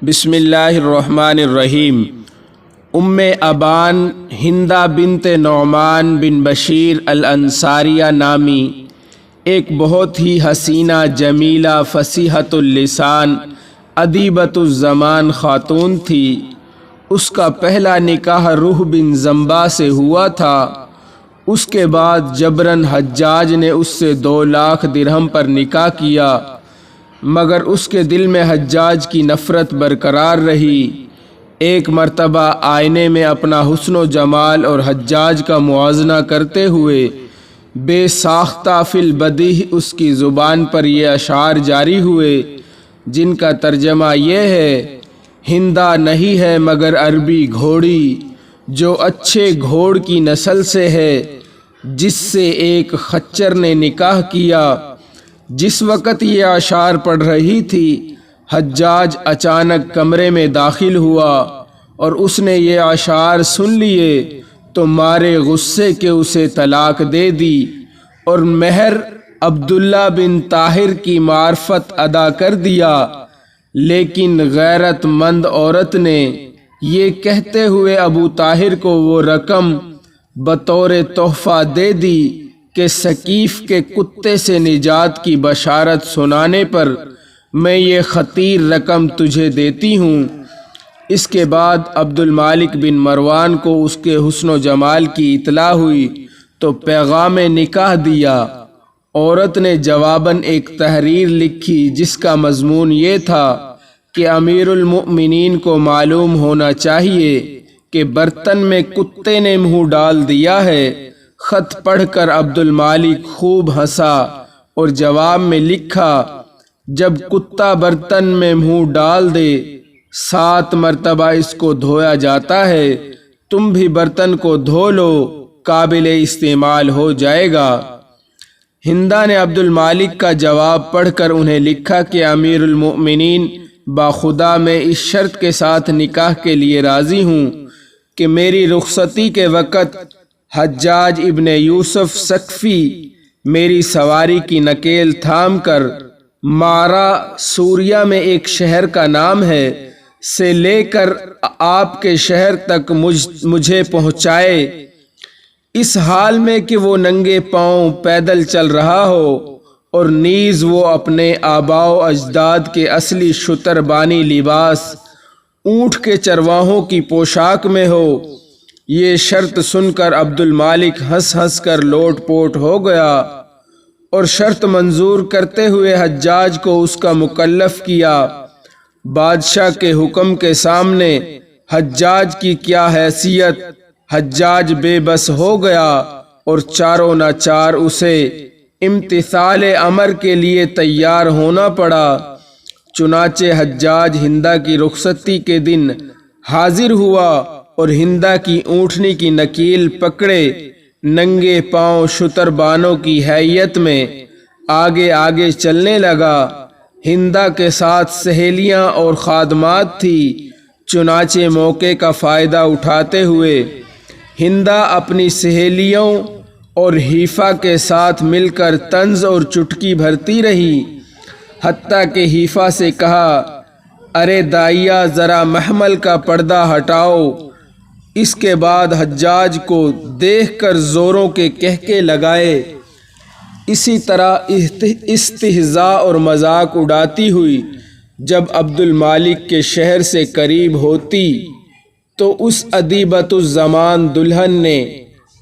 بسم اللہ الرحمن الرحیم۔ ابان ہندہ بنت نعمان بن بشیر الانصاریہ نامی ایک بہت ہی حسینہ جمیلہ فصیحۃ اللسان ادیبۃ الزمان خاتون تھی۔ اس کا پہلا نکاح روح بن زمبہ سے ہوا تھا۔ اس کے بعد جبراً حجاج نے اس سے 2 لاکھ درہم پر نکاح کیا، مگر اس کے دل میں حجاج کی نفرت برقرار رہی۔ ایک مرتبہ آئینے میں اپنا حسن و جمال اور حجاج کا موازنہ کرتے ہوئے بے ساختہ فی البدیہہ اس کی زبان پر یہ اشعار جاری ہوئے، جن کا ترجمہ یہ ہے: ہندہ نہیں ہے مگر عربی گھوڑی، جو اچھے گھوڑ کی نسل سے ہے، جس سے ایک خچر نے نکاح کیا۔ جس وقت یہ اشعار پڑھ رہی تھی، حجاج اچانک کمرے میں داخل ہوا اور اس نے یہ اشعار سن لیے تو مارے غصے کے اسے طلاق دے دی اور مہر عبداللہ بن طاہر کی معرفت ادا کر دیا۔ لیکن غیرت مند عورت نے یہ کہتے ہوئے ابو طاہر کو وہ رقم بطور تحفہ دے دی کہ ثقیف کے کتے سے نجات کی بشارت سنانے پر میں یہ خطیر رقم تجھے دیتی ہوں۔ اس کے بعد عبد المالک بن مروان کو اس کے حسن و جمال کی اطلاع ہوئی تو پیغام نکاح دیا۔ عورت نے جواباً ایک تحریر لکھی جس کا مضمون یہ تھا کہ امیر المؤمنین کو معلوم ہونا چاہیے کہ برتن میں کتے نے منہ ڈال دیا ہے۔ خط پڑھ کر عبد المالک خوب ہنسا اور جواب میں لکھا: جب کتا برتن میں منہ ڈال دے 7 مرتبہ اس کو دھویا جاتا ہے، تم بھی برتن کو دھو لو، قابل استعمال ہو جائے گا۔ ہندہ نے عبد المالک کا جواب پڑھ کر انہیں لکھا کہ امیر المؤمنین باخدا میں اس شرط کے ساتھ نکاح کے لیے راضی ہوں کہ میری رخصتی کے وقت حجاج ابن یوسف ثقفی میری سواری کی نکیل تھام کر مارا، سوریہ میں ایک شہر کا نام ہے، سے لے کر آپ کے شہر تک مجھے پہنچائے، اس حال میں کہ وہ ننگے پاؤں پیدل چل رہا ہو اور نیز وہ اپنے آباء و اجداد کے اصلی شتربانی لباس اونٹ کے چرواہوں کی پوشاک میں ہو۔ یہ شرط سن کر عبد المالک ہنس ہنس کر لوٹ پوٹ ہو گیا اور شرط منظور کرتے ہوئے حجاج کو اس کا مکلف کیا۔ بادشاہ کے حکم کے سامنے حجاج کی کیا حیثیت! حجاج بے بس ہو گیا اور چاروں ناچار اسے امتثال امر کے لیے تیار ہونا پڑا۔ چنانچہ حجاج ہندہ کی رخصتی کے دن حاضر ہوا اور ہندہ کی اونٹنی کی نکیل پکڑے ننگے پاؤں شتربانوں کی حیت میں آگے آگے چلنے لگا۔ ہندہ کے ساتھ سہیلیاں اور خادمات تھی۔ چنانچہ موقع کا فائدہ اٹھاتے ہوئے ہندہ اپنی سہیلیوں اور حیفا کے ساتھ مل کر طنز اور چٹکی بھرتی رہی، حتیٰ کہ حیفا سے کہا: ارے دائیا، ذرا محمل کا پردہ ہٹاؤ۔ اس کے بعد حجاج کو دیکھ کر زوروں کے قہقہے لگائے۔ اسی طرح استہزاء اور مذاق اڑاتی ہوئی جب عبد المالک کے شہر سے قریب ہوتی تو اس ادیبۃ الزمان دلہن نے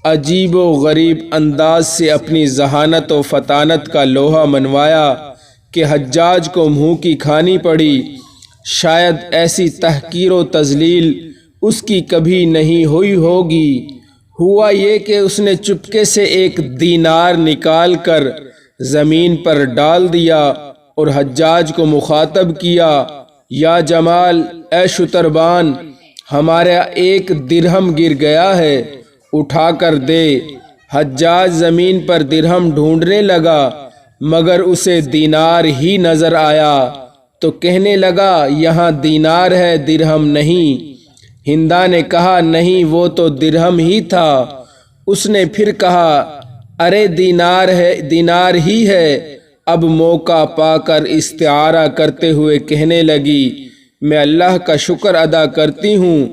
عجیب و غریب انداز سے اپنی ذہانت و فطانت کا لوہا منوایا کہ حجاج کو منہ کی کھانی پڑی۔ شاید ایسی تحقیر و تذلیل اس کی کبھی نہیں ہوئی ہوگی۔ ہوا یہ کہ اس نے چپکے سے 1 دینار نکال کر زمین پر ڈال دیا اور حجاج کو مخاطب کیا: یا جمال، اے شتربان، ہمارا 1 درہم گر گیا ہے، اٹھا کر دے۔ حجاج زمین پر درہم ڈھونڈنے لگا مگر اسے دینار ہی نظر آیا تو کہنے لگا: یہاں دینار ہے، درہم نہیں۔ ہندہ نے کہا: نہیں، وہ تو درہم ہی تھا۔ اس نے پھر کہا: ارے دینار ہی ہے۔ اب موقع پا کر استعارہ کرتے ہوئے کہنے لگی: میں اللہ کا شکر ادا کرتی ہوں،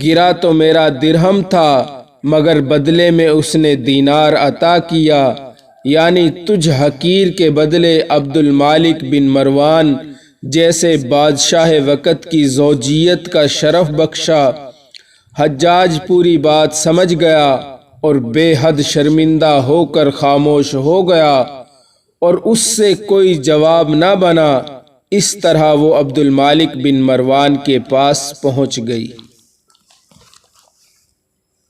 گرا تو میرا درہم تھا مگر بدلے میں اس نے دینار عطا کیا، یعنی تجھ حقیر کے بدلے عبد المالک بن مروان جیسے بادشاہ وقت کی زوجیت کا شرف بخشا۔ حجاج پوری بات سمجھ گیا اور بے حد شرمندہ ہو کر خاموش ہو گیا اور اس سے کوئی جواب نہ بنا۔ اس طرح وہ عبد المالک بن مروان کے پاس پہنچ گئی۔